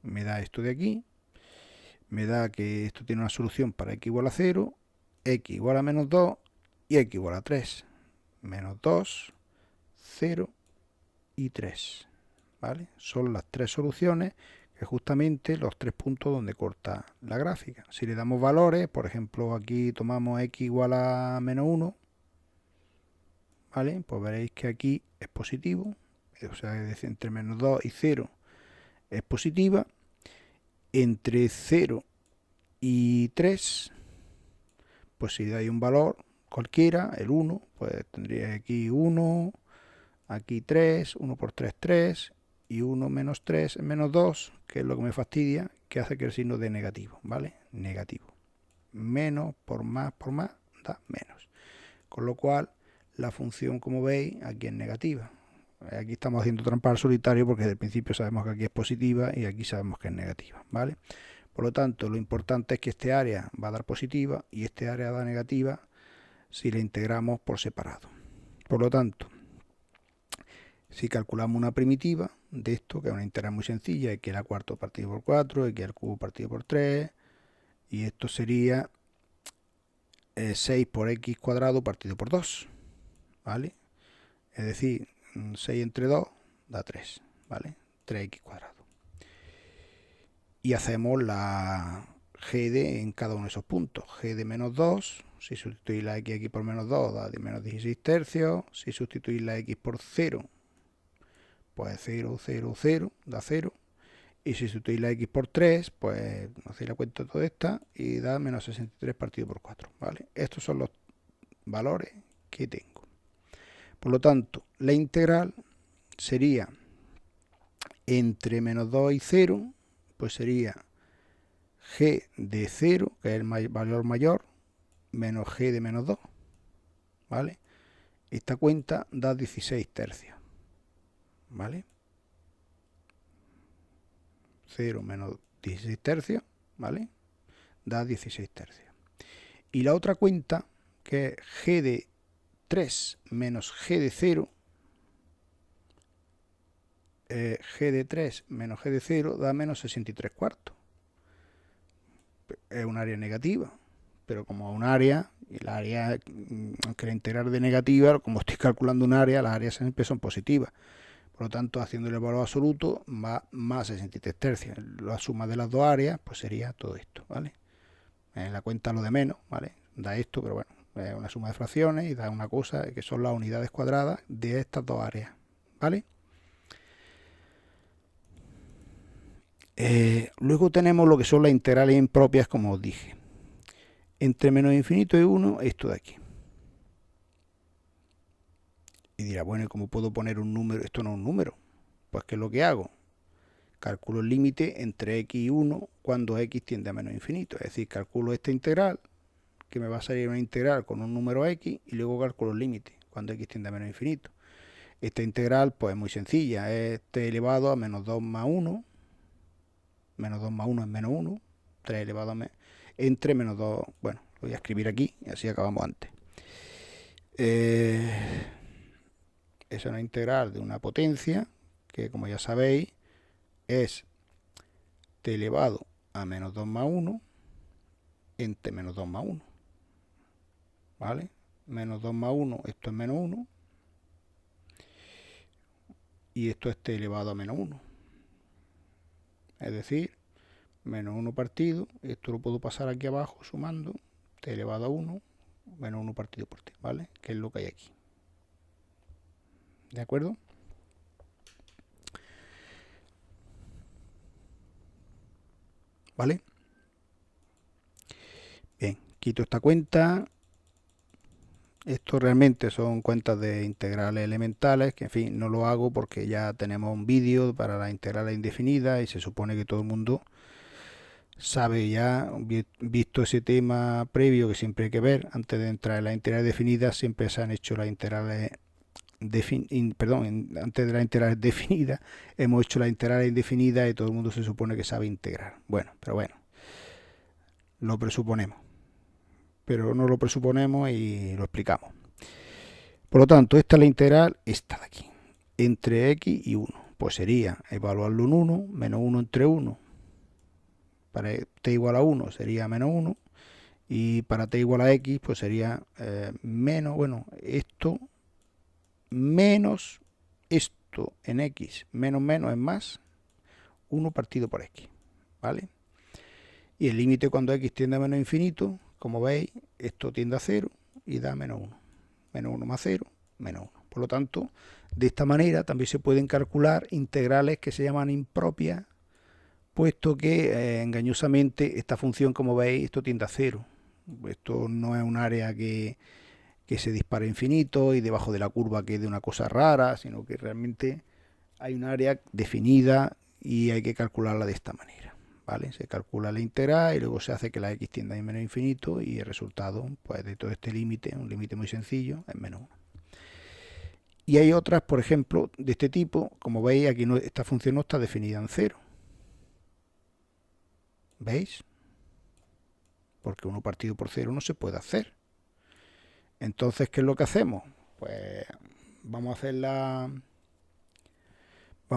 Me da esto de aquí. Me da que esto tiene una solución para x igual a 0, x igual a menos 2 y x igual a 3. Menos 2, 0 y 3. ¿Vale? Son las tres soluciones, que justamente los tres puntos donde corta la gráfica. Si le damos valores, por ejemplo, aquí tomamos x igual a menos 1, ¿vale? Pues veréis que aquí es positivo, o sea, entre menos 2 y 0 es positiva. Entre 0 y 3, pues si dais un valor cualquiera, el 1, pues tendría aquí 1, aquí 3, 1 por 3, 3, y 1 menos 3 es menos 2, que es lo que me fastidia, que hace que el signo dé negativo, ¿vale? Negativo. Menos por más da menos. Con lo cual, la función, como veis, aquí es negativa. Aquí estamos haciendo trampa al solitario porque desde el principio sabemos que aquí es positiva y aquí sabemos que es negativa, ¿vale? Por lo tanto, lo importante es que este área va a dar positiva y este área da negativa si la integramos por separado. Por lo tanto, si calculamos una primitiva de esto, que es una integral muy sencilla, x a la cuarta partido por 4, x al cubo partido por 3, y esto sería 6 por x cuadrado partido por 2, ¿vale? Es decir, 6 entre 2 da 3, ¿vale? 3x cuadrado. Y hacemos la g en cada uno de esos puntos. G de menos 2, si sustituís la x aquí por menos 2, da de menos 16 tercios. Si sustituís la x por 0, pues 0, 0, 0, da 0. Y si sustituís la x por 3, pues hacéis la cuenta de toda esta y da menos 63 partido por 4, ¿vale? Estos son los valores que tengo. Por lo tanto, la integral sería entre menos 2 y 0, pues sería g de 0, que es el valor mayor, menos g de menos 2, ¿vale? Esta cuenta da 16 tercios, ¿vale? 0 menos 16 tercios, ¿vale? Da 16 tercios. Y la otra cuenta, que es g de 3 menos g de 0, g de 3 menos g de 0 da menos 63 cuartos. Es un área negativa, pero como un área, y la área, aunque la integral de negativa, como estoy calculando un área, las áreas siempre son positivas. Por lo tanto, haciéndole el valor absoluto, va más 63 tercios. La suma de las dos áreas, pues sería todo esto, ¿vale? En la cuenta lo de menos, ¿vale? Da esto, pero bueno, es una suma de fracciones y da una cosa que son las unidades cuadradas de estas dos áreas, ¿vale? Luego tenemos lo que son las integrales impropias, como os dije. Entre menos infinito y 1, esto de aquí. Y dirá, bueno, ¿y cómo puedo poner un número? Esto no es un número. Pues, ¿qué es lo que hago? Calculo el límite entre x y 1 cuando x tiende a menos infinito. Es decir, calculo esta integral, que me va a salir una integral con un número x, y luego calculo el límite cuando x tiende a menos infinito. Esta integral, pues, es muy sencilla. Es t elevado a menos 2 más 1. Menos 2 más 1 es menos 1. 3 elevado a entre menos 2. Bueno, lo voy a escribir aquí y así acabamos antes. Es una integral de una potencia que, como ya sabéis, es t elevado a menos 2 más 1 entre menos 2 más 1. ¿Vale? Menos 2 más 1, esto es menos 1. Y esto es t elevado a menos 1. Es decir, menos 1 partido, esto lo puedo pasar aquí abajo sumando, t elevado a 1, menos 1 partido por t, ¿vale? Que es lo que hay aquí. ¿De acuerdo? ¿Vale? Bien, quito esta cuenta. Esto realmente son cuentas de integrales elementales, que en fin, no lo hago porque ya tenemos un vídeo para las integrales indefinidas y se supone que todo el mundo sabe ya, visto ese tema previo que siempre hay que ver, antes de entrar en las integrales definidas, siempre se han hecho las integrales antes de la integral definida, hemos hecho la integral indefinida y todo el mundo se supone que sabe integrar. Bueno, pero bueno, lo presuponemos. Pero no lo presuponemos y lo explicamos. Por lo tanto, esta es la integral, esta de aquí, entre x y 1. Pues sería evaluarlo en 1, menos 1 entre 1. Para t igual a 1 sería menos 1. Y para t igual a x, pues sería menos, bueno, esto menos esto en x, menos menos es más 1 partido por x, ¿vale? Y el límite cuando x tiende a menos infinito, como veis, esto tiende a 0 y da menos 1. Menos 1 más 0, menos 1. Por lo tanto, de esta manera también se pueden calcular integrales que se llaman impropias, puesto que engañosamente esta función, como veis, esto tiende a 0. Esto no es un área que se dispara infinito y debajo de la curva quede una cosa rara, sino que realmente hay un área definida y hay que calcularla de esta manera, ¿vale? Se calcula la integral y luego se hace que la x tienda a menos infinito y el resultado, pues, de todo este límite, un límite muy sencillo, es menos 1. Y hay otras, por ejemplo, de este tipo. Como veis, aquí no, esta función no está definida en 0. ¿Veis? Porque 1 partido por 0 no se puede hacer. Entonces, ¿qué es lo que hacemos? Pues vamos a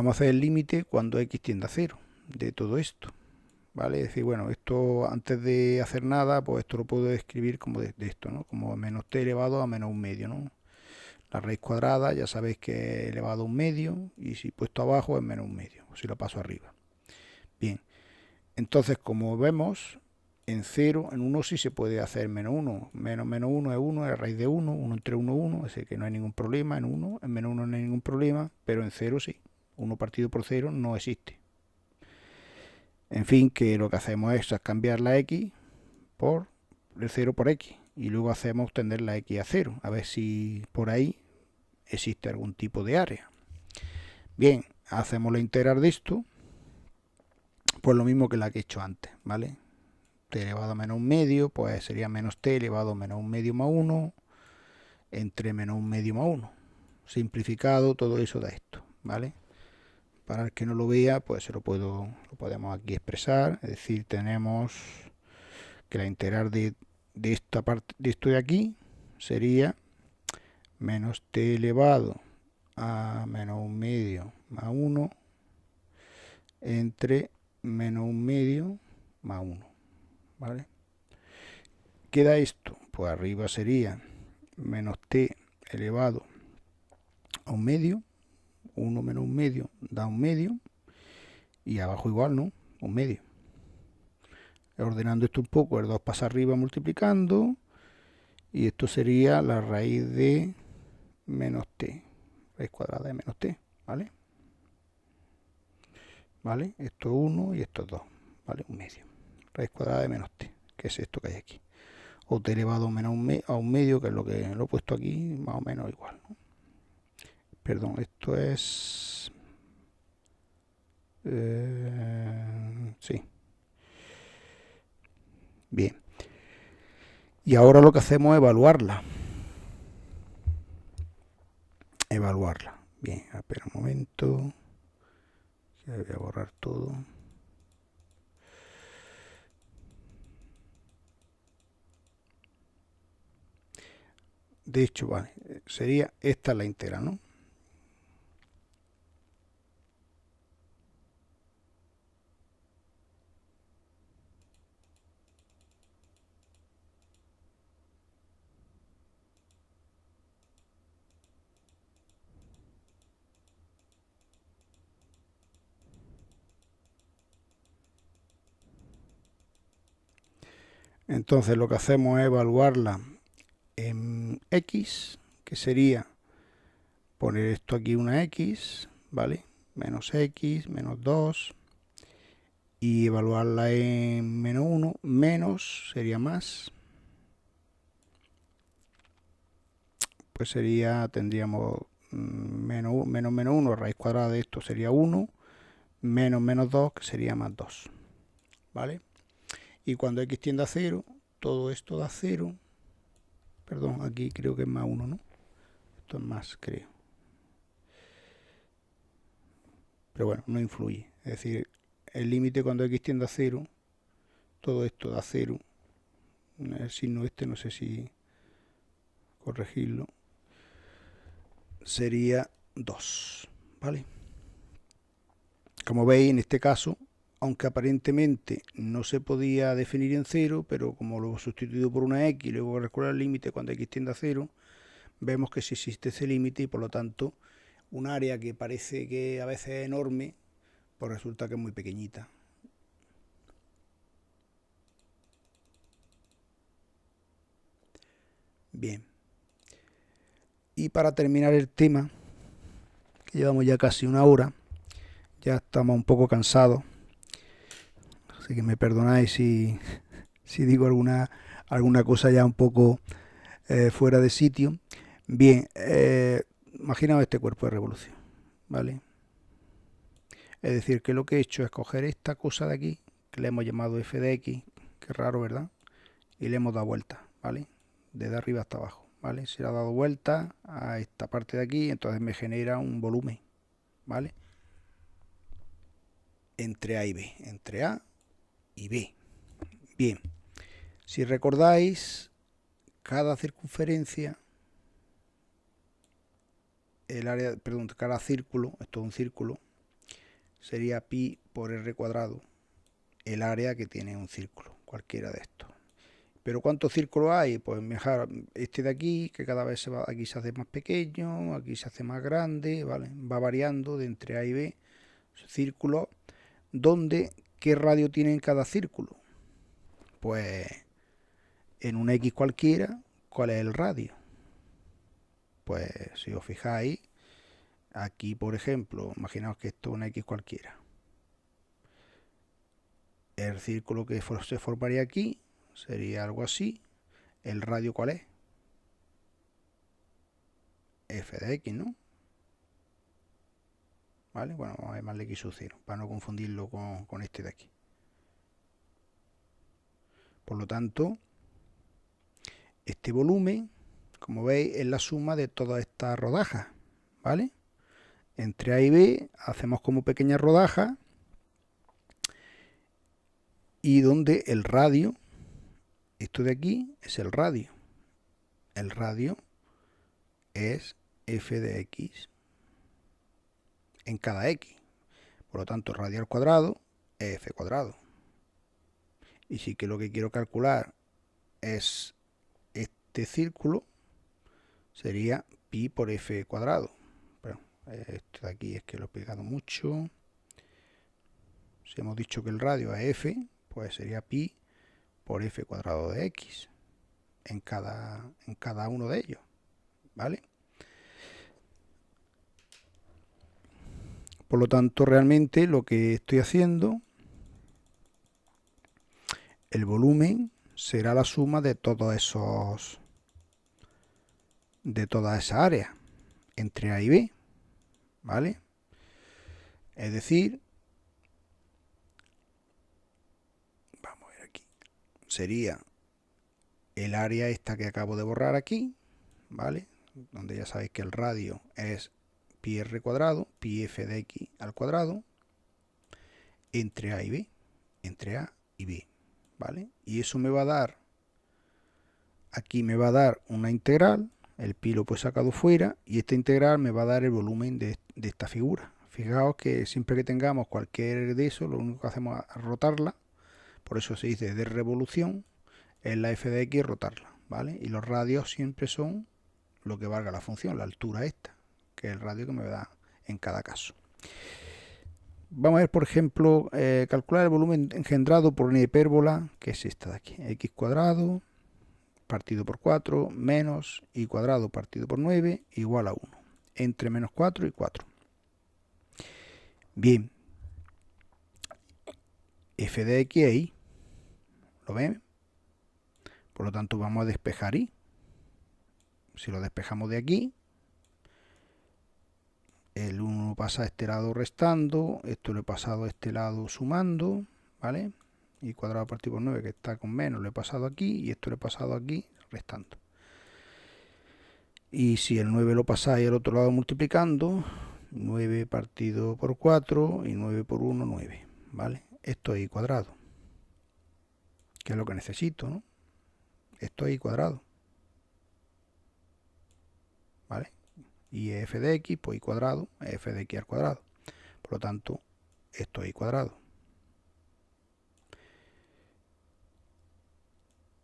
hacer el límite cuando x tiende a 0 de todo esto, ¿vale? Es decir, bueno, esto antes de hacer nada, pues esto lo puedo escribir como de esto, ¿no? Como menos t elevado a menos 1/2, ¿no? La raíz cuadrada, ya sabéis que es elevado a 1/2, y si puesto abajo es menos 1/2, si lo paso arriba. Bien, entonces como vemos, en 0, en 1 sí se puede hacer menos 1. Menos 1 es 1, es la raíz de 1, 1 entre 1, 1, así que no hay ningún problema en 1, en menos 1 no hay ningún problema, pero en 0 sí. 1 partido por 0 no existe. En fin, que lo que hacemos es cambiar la x por el 0 por x, y luego hacemos tender la x a 0, a ver si por ahí existe algún tipo de área. Bien, hacemos la integral de esto, pues lo mismo que la que he hecho antes, ¿vale? T elevado a menos 1/2, pues sería menos t elevado a menos 1/2 más 1, entre menos 1/2 más 1. Simplificado, todo eso da esto, ¿vale? Para el que no lo vea, pues lo podemos aquí expresar. Es decir, tenemos que la integral de esta parte, de esto de aquí, sería menos t elevado a menos 1/2 más 1 entre menos 1/2 más 1, ¿vale? ¿Qué da esto? Pues arriba sería menos t elevado a 1/2, 1 menos 1/2 da 1/2, y abajo igual, ¿no? 1/2. Ordenando esto un poco, el 2 pasa arriba multiplicando, y esto sería la raíz de menos t, raíz cuadrada de menos t, ¿vale? ¿Vale? Esto es 1 y esto es 2, ¿vale? 1/2. Raíz cuadrada de menos t, que es esto que hay aquí. O t elevado a menos a 1/2, que es lo que lo he puesto aquí, más o menos igual, ¿no? Perdón, esto es... sí. Bien. Y ahora lo que hacemos es evaluarla. Bien, espera un momento. Voy a borrar todo. De hecho, vale, sería esta la integral, ¿no? Entonces lo que hacemos es evaluarla en x, que sería poner esto aquí una x, ¿vale? Menos x, menos 2, y evaluarla en menos 1, menos sería más, pues sería, tendríamos menos 1, raíz cuadrada de esto sería 1, menos 2, que sería más 2, ¿vale? Y cuando x tiende a 0, todo esto da 0. Perdón, aquí creo que es más 1, ¿no? Esto es más, creo. pero bueno, no influye. Es decir, el límite cuando x tiende a 0, todo esto da 0. El signo este, no sé si corregirlo, sería 2, ¿vale? Como veis, en este caso, aunque aparentemente no se podía definir en 0, pero como lo he sustituido por una x y luego calcular el límite cuando x tiende a 0, vemos que sí existe ese límite y por lo tanto un área que parece que a veces es enorme, pues resulta que es muy pequeñita. Bien. Y para terminar el tema, que llevamos ya casi una hora, ya estamos un poco cansados, así que me perdonáis si digo alguna cosa ya un poco fuera de sitio. Bien, imaginaos este cuerpo de revolución, ¿vale? Es decir, que lo que he hecho es coger esta cosa de aquí, que le hemos llamado f de x, que raro, ¿verdad? Y le hemos dado vuelta, ¿vale? Desde arriba hasta abajo, ¿vale? Se le ha dado vuelta a esta parte de aquí, entonces me genera un volumen, ¿vale? Entre A y B, entre A y B. Bien, si recordáis, cada circunferencia, cada círculo, esto es un círculo, sería pi por r cuadrado, el área que tiene un círculo, cualquiera de estos. Pero ¿cuántos círculos hay? Pues mejor este de aquí, que cada vez aquí se hace más pequeño, aquí se hace más grande, ¿vale? Va variando de entre A y B, círculos, donde ¿qué radio tiene en cada círculo? Pues en una X cualquiera, ¿cuál es el radio? Pues si os fijáis, aquí por ejemplo, imaginaos que esto es una X cualquiera. El círculo que se formaría aquí sería algo así. ¿El radio cuál es? F de X, ¿no? ¿Vale? Bueno, vamos a llamarle X sub 0, para no confundirlo con este de aquí. Por lo tanto, este volumen, como veis, es la suma de todas estas rodajas, ¿vale? Entre A y B hacemos como pequeñas rodajas y donde el radio, esto de aquí, es el radio. El radio es f de x en cada x. Por lo tanto, radio al cuadrado es f cuadrado. Y si que lo que quiero calcular es este círculo, sería pi por f cuadrado. Pero esto de aquí es que lo he pegado mucho. Si hemos dicho que el radio es f, pues sería pi por f cuadrado de x en cada uno de ellos, ¿vale? Por lo tanto, realmente lo que estoy haciendo, el volumen será la suma de todas esas áreas entre A y B, ¿vale? Es decir, vamos a ver aquí, sería el área esta que acabo de borrar aquí, ¿vale? Donde ya sabéis que el radio es pi r cuadrado, pi f de x al cuadrado, entre A y B, entre A y B, ¿vale? Y eso me va a dar, aquí me va a dar una integral, el pi lo he sacado fuera, y esta integral me va a dar el volumen de esta figura. Fijaos que siempre que tengamos cualquier de eso, lo único que hacemos es rotarla, por eso se dice de revolución, es la f de x rotarla, ¿vale? Y los radios siempre son lo que valga la función, la altura esta, que es el radio que me da en cada caso. Vamos a ver, por ejemplo, calcular el volumen engendrado por una hipérbola, que es esta de aquí, x cuadrado partido por 4 menos y cuadrado partido por 9 igual a 1, entre menos 4 y 4. Bien, f de x es y, ¿lo ven? Por lo tanto vamos a despejar y. Si lo despejamos de aquí, el 1 pasa a este lado restando, esto lo he pasado a este lado sumando, ¿vale? Y cuadrado partido por 9, que está con menos, lo he pasado aquí, y esto lo he pasado aquí restando. Y si el 9 lo pasáis al otro lado multiplicando, 9 partido por 4 y 9 por 1, 9, ¿vale? Esto es i cuadrado, que es lo que necesito, ¿no? Esto es i cuadrado, ¿vale? Y f de x, pues i cuadrado, es f de x al cuadrado. Por lo tanto, esto es i cuadrado.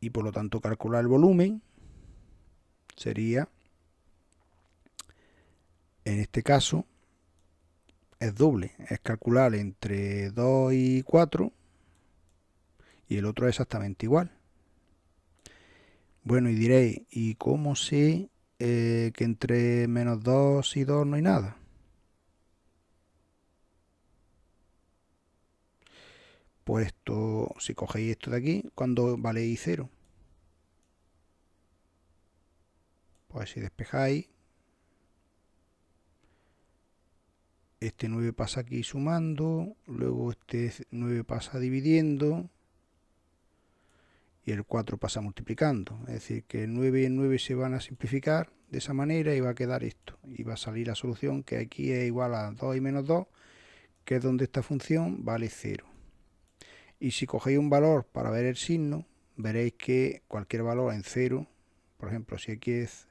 Y por lo tanto, calcular el volumen sería, en este caso, es doble. Es calcular entre 2 y 4 y el otro es exactamente igual. Bueno, y diréis, ¿y cómo sé que entre menos 2 y 2 no hay nada? Pues esto, si cogéis esto de aquí, ¿cuándo vale i 0? Pues si despejáis, este 9 pasa aquí sumando, luego este 9 pasa dividiendo y el 4 pasa multiplicando. Es decir, que el 9 y el 9 se van a simplificar de esa manera y va a quedar esto. Y va a salir la solución que aquí es igual a 2 y menos 2, que es donde esta función vale 0. Y si cogéis un valor para ver el signo, veréis que cualquier valor en 0, por ejemplo, si x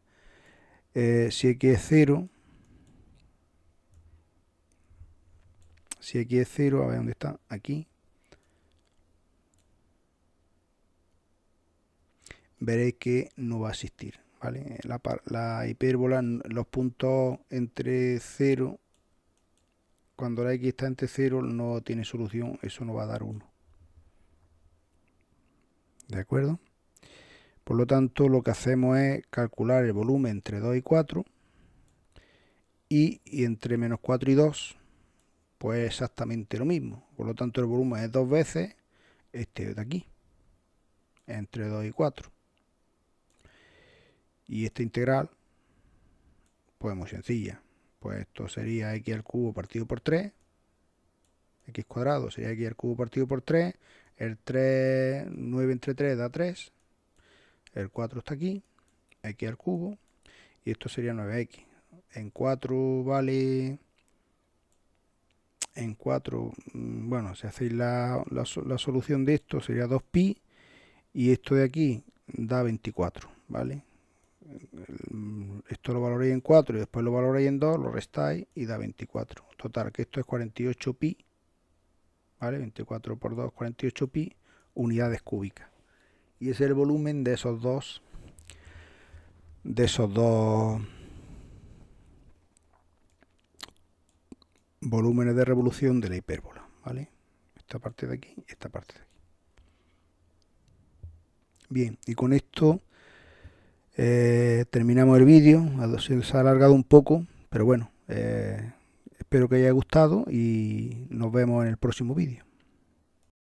es 0, si x es 0, a ver dónde está, aquí, veréis que no va a existir, ¿vale? La hipérbola, los puntos entre 0, cuando la x está entre 0, no tiene solución, eso no va a dar 1. ¿De acuerdo? Por lo tanto, lo que hacemos es calcular el volumen entre 2 y 4 y entre menos 4 y 2, pues exactamente lo mismo. Por lo tanto, el volumen es 2 veces este de aquí, entre 2 y 4. Y esta integral, pues muy sencilla. Pues esto sería x al cubo partido por 3. X cuadrado sería x al cubo partido por 3. El 3, 9 entre 3 da 3. El 4 está aquí. X al cubo. Y esto sería 9x. En 4 vale... En 4, bueno, si hacéis la solución de esto sería 2pi. Y esto de aquí da 24, ¿vale? Esto lo valoréis en 4 y después lo valoréis en 2, lo restáis y da 24. Total, que esto es 48 pi, ¿vale? 24 por 2, 48 pi unidades cúbicas. Y ese es el volumen de esos dos volúmenes de revolución de la hipérbola, ¿vale? Esta parte de aquí y esta parte de aquí. Bien, y con esto terminamos el vídeo. Se ha alargado un poco, pero bueno, espero que haya gustado y nos vemos en el próximo vídeo.